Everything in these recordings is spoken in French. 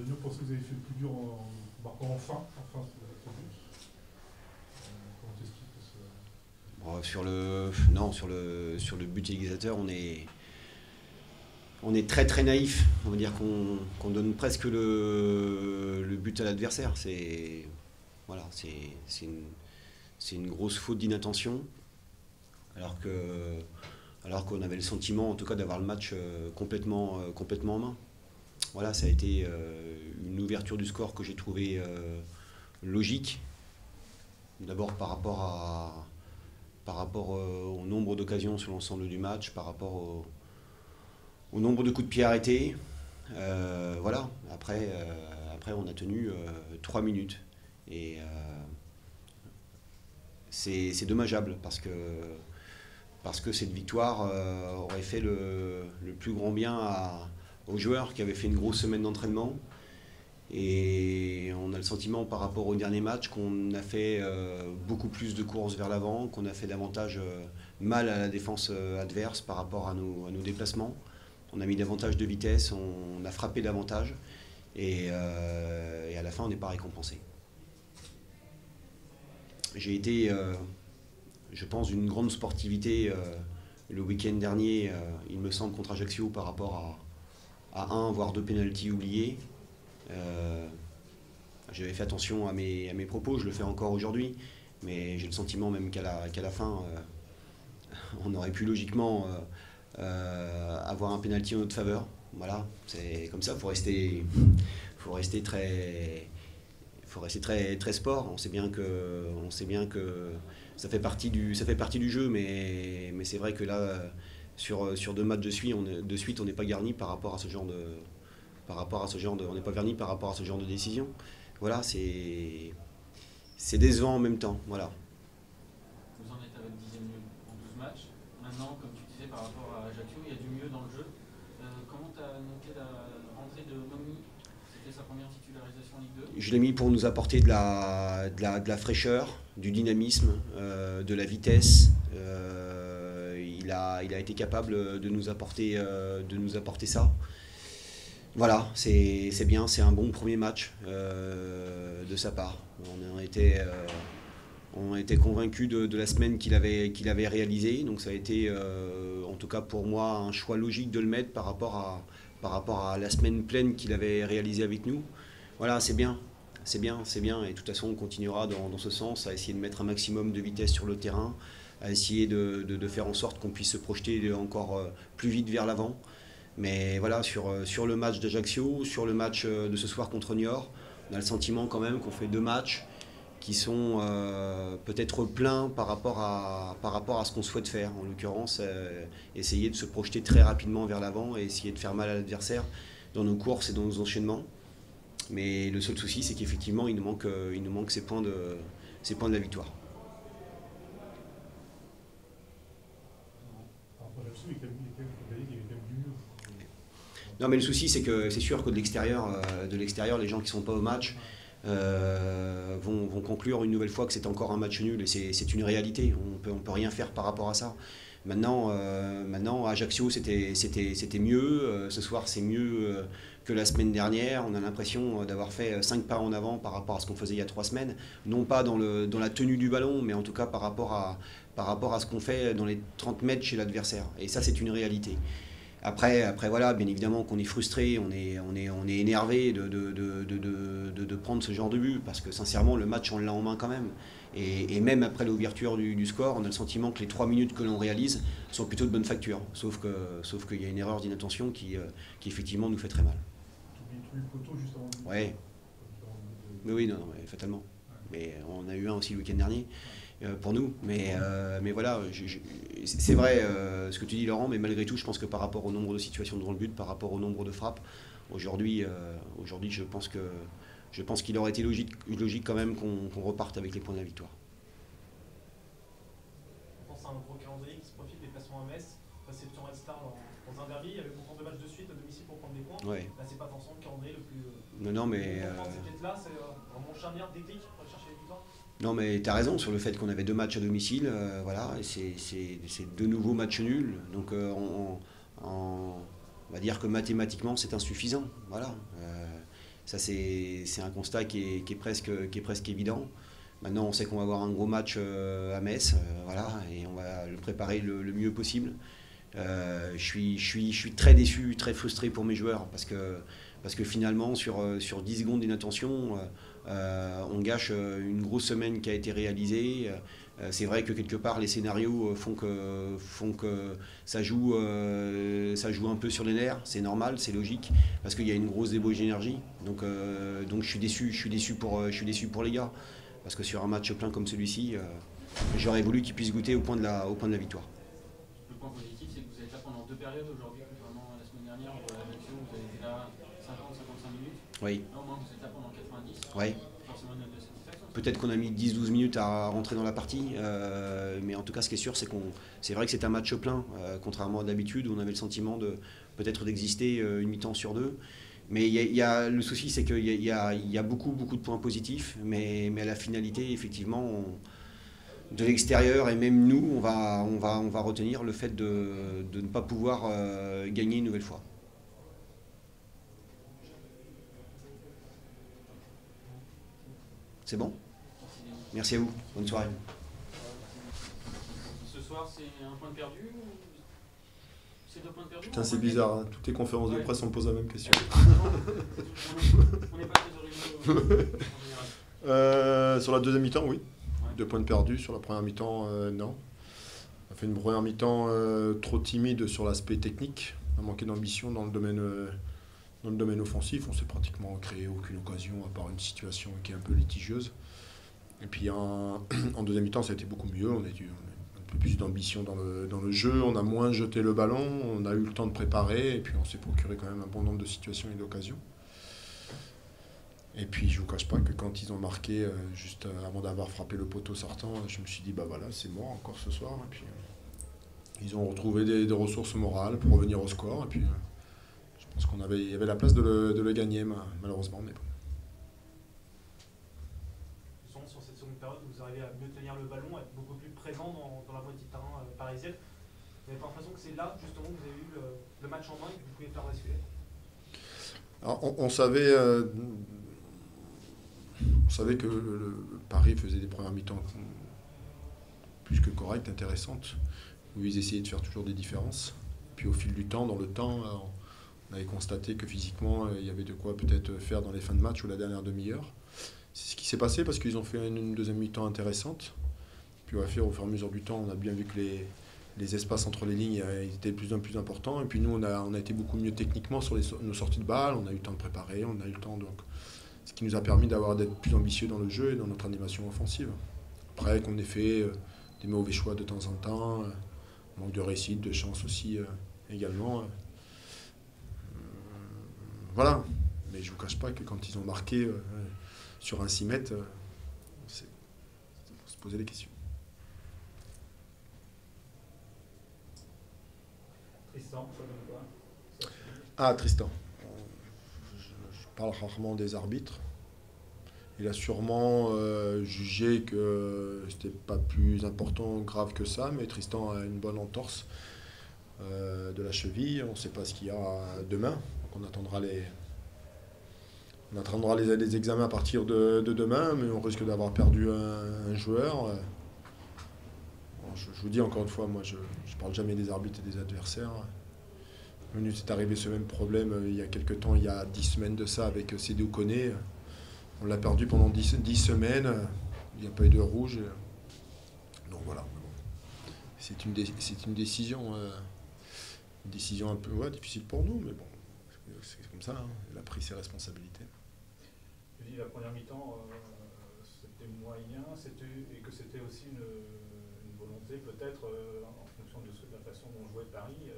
Denis, pour ce que vous avez fait le plus dur en marquant enfin ce but. Comment t'expliques ce... Bon, sur le but égalisateur, on est très très naïf. On va dire qu'on donne presque le but à l'adversaire. Voilà, c'est une grosse faute d'inattention. Alors qu'on avait le sentiment en tout cas d'avoir le match complètement en main. Voilà, ça a été une ouverture du score que j'ai trouvé logique. D'abord par rapport au nombre d'occasions sur l'ensemble du match, par rapport au nombre de coups de pied arrêtés. Voilà, après on a tenu 3 minutes. Et c'est dommageable parce que cette victoire aurait fait le plus grand bien aux joueurs qui avaient fait une grosse semaine d'entraînement. Et on a le sentiment par rapport au dernier match qu'on a fait beaucoup plus de courses vers l'avant, qu'on a fait davantage mal à la défense adverse par rapport à nos déplacements. On a mis davantage de vitesse, on a frappé davantage et à la fin on n'est pas récompensé. J'ai été, je pense, d'une grande sportivité le week-end dernier, il me semble, contre Ajaccio par rapport à un voire deux pénaltys oubliés. J'avais fait attention à mes propos, je le fais encore aujourd'hui, mais j'ai le sentiment même qu'à la fin, on aurait pu logiquement avoir un pénalty en notre faveur. Voilà, c'est comme ça, faut rester très sport. On sait bien que ça fait partie du jeu, mais c'est vrai que là, sur 2 matchs de suite, on n'est pas garni par rapport à ce genre de on n'est pas verni par rapport à ce genre de décision. Voilà, c'est décevant en même temps. Voilà. Vous en êtes à votre 10e lieu en 12 matchs. Maintenant, comme tu disais par rapport à Ajaccio, il y a du mieux dans le jeu. Comment tu as noté la rentrée de Nomi? C'était sa première titularisation en Ligue 2. Je l'ai mis pour nous apporter de la fraîcheur, du dynamisme, de la vitesse. Il a été capable de nous apporter ça. Voilà, c'est bien, c'est un bon premier match de sa part. On a été convaincus de la semaine qu'il avait réalisée, donc ça a été en tout cas pour moi un choix logique de le mettre par rapport à la semaine pleine qu'il avait réalisée avec nous. Voilà, c'est bien, et de toute façon on continuera dans ce sens, à essayer de mettre un maximum de vitesse sur le terrain, à essayer de faire en sorte qu'on puisse se projeter encore plus vite vers l'avant. Mais voilà, sur le match d'Ajaccio, sur le match de ce soir contre Niort, on a le sentiment quand même qu'on fait 2 matchs qui sont peut-être pleins par rapport à ce qu'on souhaite faire. En l'occurrence, essayer de se projeter très rapidement vers l'avant et essayer de faire mal à l'adversaire dans nos courses et dans nos enchaînements. Mais le seul souci, c'est qu'effectivement, il nous manque ces points de la victoire. Non, mais le souci, c'est que c'est sûr que de l'extérieur, les gens qui ne sont pas au match vont conclure une nouvelle fois que c'est encore un match nul. Et c'est une réalité. On peut rien faire par rapport à ça. Maintenant, Ajaccio, c'était mieux. Ce soir, c'est mieux que la semaine dernière. On a l'impression d'avoir fait 5 pas en avant par rapport à ce qu'on faisait il y a 3 semaines. Non pas dans la tenue du ballon, mais en tout cas par rapport à ce qu'on fait dans les 30 mètres chez l'adversaire. Et ça, c'est une réalité. Après voilà, bien évidemment qu'on est frustré, on est énervé de prendre ce genre de but, parce que sincèrement, le match, on l'a en main quand même. Et même après l'ouverture du score, on a le sentiment que les 3 minutes que l'on réalise sont plutôt de bonne facture. Sauf qu'il y a une erreur d'inattention qui effectivement nous fait très mal. Tu le poteau juste avant. Ouais. Oui, non, fatalement. Mais on a eu un aussi le week-end dernier. Pour nous, mais voilà, c'est vrai ce que tu dis, Laurent, mais malgré tout, je pense que par rapport au nombre de situations devant le but, par rapport au nombre de frappes, aujourd'hui, je pense qu'il aurait été logique quand même qu'on reparte avec les points de la victoire. On pense à un gros calendrier qui se profile, déplacement à Metz, réception Red Star dans un derby, il y avait pourtant 2 matchs de suite à domicile pour prendre des points. Ouais. Là, c'est pas forcément le calendrier le plus. Non, mais. Là, c'est vraiment charnière, déclic pour chercher les victoires. Non, mais tu as raison sur le fait qu'on avait 2 matchs à domicile, voilà, et c'est 2 nouveaux matchs nuls, donc on va dire que mathématiquement c'est insuffisant, voilà. Ça, c'est un constat qui est presque évident. Maintenant, on sait qu'on va avoir un gros match à Metz, voilà, et on va le préparer le mieux possible. Je suis très déçu, très frustré pour mes joueurs parce que finalement, sur 10 secondes d'inattention, on gâche une grosse semaine qui a été réalisée. C'est vrai que quelque part, les scénarios font que ça joue un peu sur les nerfs. C'est normal, c'est logique, parce qu'il y a une grosse débauche d'énergie. Donc je suis déçu pour les gars. Parce que sur un match plein comme celui-ci, j'aurais voulu qu'ils puissent goûter au point de la victoire. Le point positif, c'est que vous êtes là pendant 2 périodes aujourd'hui, contrairement à la semaine dernière, où à Ajaccio, vous avez été là 50-55 minutes. Oui. Là, au moins, vous êtes là pendant 90. Oui. Forcément, une note de satisfaction. Peut-être qu'on a mis 10-12 minutes à rentrer dans la partie, mais en tout cas, ce qui est sûr, c'est vrai que c'est un match plein, contrairement à d'habitude, où on avait le sentiment peut-être d'exister une mi-temps sur 2. Mais le souci, c'est qu'il y a beaucoup de points positifs, mais à la finalité, effectivement, de l'extérieur et même nous, on va retenir le fait de ne pas pouvoir gagner une nouvelle fois. C'est bon ? Merci à vous. Bonne soirée. Ce soir, c'est un point de perdu ou c'est 2 points de perdu? Putain, c'est bizarre, hein. Toutes les conférences de presse, on me pose la même question. On n'est pas très originaux en général. Sur la deuxième mi-temps, oui. Ouais. 2 points de perdu. Sur la première mi-temps, non. On a fait une première mi-temps trop timide sur l'aspect technique. On a manqué d'ambition dans le domaine offensif. On s'est pratiquement créé aucune occasion, à part une situation qui est un peu litigieuse. Et puis en deuxième mi-temps, ça a été beaucoup mieux. On a un peu plus d'ambition dans le jeu. On a moins jeté le ballon. On a eu le temps de préparer. Et puis on s'est procuré quand même un bon nombre de situations et d'occasions. Et puis je ne vous cache pas que quand ils ont marqué, juste avant d'avoir frappé le poteau sortant, je me suis dit, bah voilà, c'est mort encore ce soir. Et puis ils ont retrouvé des ressources morales pour revenir au score. Et puis je pense qu'il y avait la place de le gagner, malheureusement. Mais bon. Sur cette seconde période, vous arrivez à mieux tenir le ballon, à être beaucoup plus présent dans la moitié de terrain parisienne. Vous n'avez pas l'impression que c'est là, justement, que vous avez eu le match en main et que vous pouvez faire basculer? Alors, on savait que le Paris faisait des premières mi-temps plus que correctes, intéressantes, où ils essayaient de faire toujours des différences. Puis au fil du temps, dans le temps, on avait constaté que physiquement, il y avait de quoi peut-être faire dans les fins de match ou la dernière demi-heure. C'est ce qui s'est passé parce qu'ils ont fait une deuxième mi-temps intéressante. Puis au fur et à mesure du temps, on a bien vu que les espaces entre les lignes étaient de plus en plus importants. Et puis nous, on a été beaucoup mieux techniquement sur nos sorties de balles. On a eu le temps de préparer, on a eu le temps, donc, ce qui nous a permis d'être plus ambitieux dans le jeu et dans notre animation offensive. Après, qu'on ait fait des mauvais choix de temps en temps, manque de réussite, de chance aussi également. Voilà. Mais je ne vous cache pas que quand ils ont marqué sur un 6 mètres, il faut se poser des questions. Tristan, ça donne quoi? Ah, Tristan. Je parle rarement des arbitres. Il a sûrement jugé que c'était pas plus important, grave que ça, mais Tristan a une bonne entorse de la cheville. On ne sait pas ce qu'il y a demain. Donc on attendra les examens à partir de demain, mais on risque d'avoir perdu un joueur. Je vous dis encore une fois, moi je ne parle jamais des arbitres et des adversaires. Nous c'est arrivé ce même problème il y a quelques temps, il y a 10 semaines de ça avec Sédou Koné. On l'a perdu pendant 10 semaines, il n'y a pas eu de rouge. Donc voilà, c'est une décision un peu difficile pour nous, mais bon, c'est comme ça, hein. Il a pris ses responsabilités. Tu dis la première mi-temps, c'était moyen, et que c'était aussi une volonté peut-être, en fonction de la façon dont jouait Paris,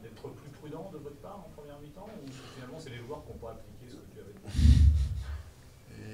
d'être plus prudent de votre part en première mi-temps, ou finalement c'est les joueurs qui n'ont pas appliqué ce que tu avais dit?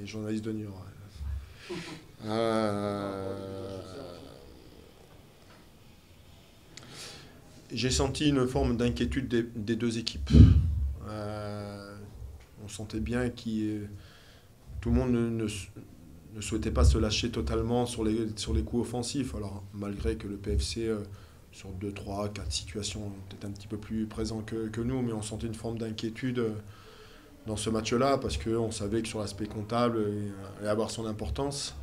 Et journaliste de Niort. J'ai senti une forme d'inquiétude des deux équipes. On sentait bien que tout le monde ne souhaitait pas se lâcher totalement sur les coups offensifs. Alors, malgré que le PFC, sur 2, 3, 4 situations, peut-être un petit peu plus présent que nous, mais on sentait une forme d'inquiétude dans ce match-là, parce qu'on savait que sur l'aspect comptable, il allait avoir son importance.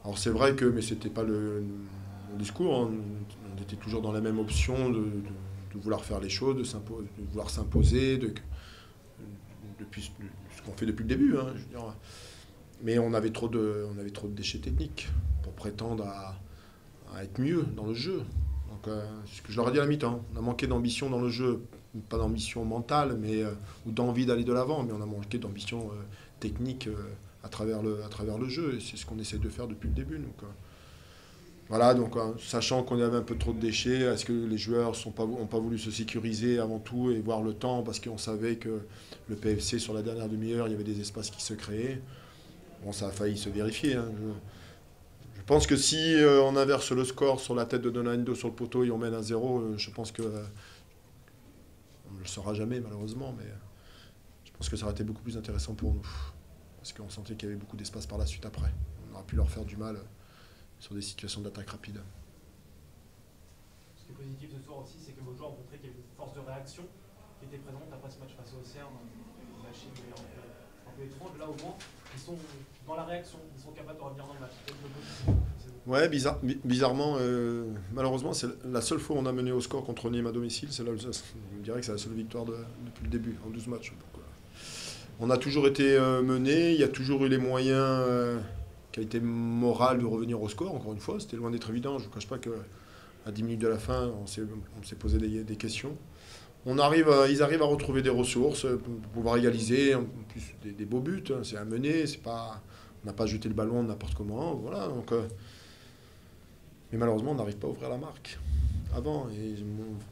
Alors c'est vrai que, mais c'était pas le discours, hein. On était toujours dans la même option de vouloir faire les choses, de vouloir s'imposer, depuis ce qu'on fait depuis le début, hein, je veux dire. Mais on avait trop de déchets techniques pour prétendre à être mieux dans le jeu. Donc c'est ce que je leur ai dit à la mi-temps. On a manqué d'ambition dans le jeu, pas d'ambition mentale, ou d'envie d'aller de l'avant, mais on a manqué d'ambition technique à travers le jeu. Et c'est ce qu'on essaie de faire depuis le début. Donc, voilà, donc sachant qu'on avait un peu trop de déchets, est-ce que les joueurs n'ont pas voulu se sécuriser avant tout et voir le temps, parce qu'on savait que le PFC, sur la dernière demi-heure, il y avait des espaces qui se créaient. Bon, ça a failli se vérifier, hein. Je pense que si on inverse le score sur la tête de Donando sur le poteau et on mène 1-0, je pense que on ne le saura jamais malheureusement, mais je pense que ça aurait été beaucoup plus intéressant pour nous, parce qu'on sentait qu'il y avait beaucoup d'espace par la suite après. On aurait pu leur faire du mal sur des situations d'attaque rapide. Ce qui est positif ce soir aussi, c'est que vos joueurs ont montré qu'il y avait une force de réaction qui était présente après ce match face au Auxerre. Machine un peu étrange, là au moins, ils sont dans la réaction, ils sont capables de revenir dans le match. Ouais, bizarrement, malheureusement, c'est la seule fois où on a mené au score contre Nîmes à domicile. Je dirais que c'est la seule victoire depuis le début, en 12 matchs. Donc, on a toujours été mené, il y a toujours eu les moyens, qualité morale de revenir au score, encore une fois. C'était loin d'être évident. Je ne vous cache pas qu'à 10 minutes de la fin, on s'est posé des questions. Ils arrivent à retrouver des ressources pour pouvoir égaliser, en plus des beaux buts. Hein, c'est à mener, on n'a pas jeté le ballon n'importe comment. Voilà, donc, mais malheureusement, on n'arrive pas à ouvrir la marque avant. Et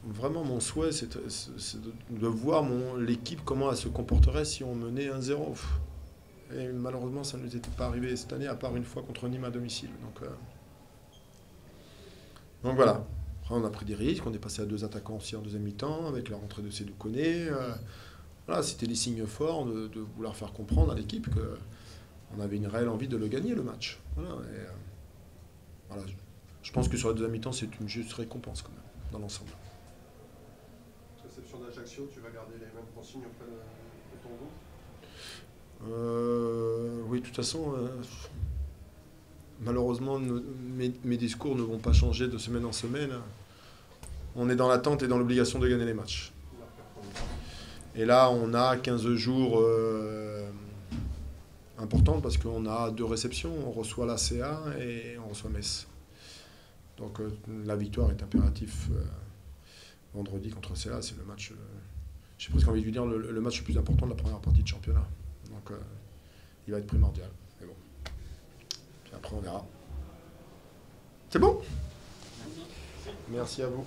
vraiment, mon souhait, c'est de voir l'équipe, comment elle se comporterait si on menait 1-0. Et malheureusement, ça ne nous était pas arrivé cette année, à part une fois contre Nîmes à domicile. Donc voilà. Après, on a pris des risques, on est passé à 2 attaquants aussi en deuxième mi-temps, avec la rentrée de Sédou Koné. Voilà, c'était des signes forts de vouloir faire comprendre à l'équipe qu'on avait une réelle envie de le gagner, le match. Voilà, voilà, je pense que sur la deuxième mi-temps, c'est une juste récompense quand même, dans l'ensemble. Réception d'Ajaccio, tu vas garder les mêmes consignes auprès de ton groupe ? Oui, de toute façon, malheureusement, mes discours ne vont pas changer de semaine en semaine. On est dans l'attente et dans l'obligation de gagner les matchs. Et là, on a 15 jours importants parce qu'on a 2 réceptions. On reçoit la CA et on reçoit Metz. Donc la victoire est impérative vendredi contre CA. C'est le match, j'ai presque envie de lui dire, le match le plus important de la première partie de championnat. Donc il va être primordial. Mais bon. Puis après, on verra. C'est bon ? Merci à vous.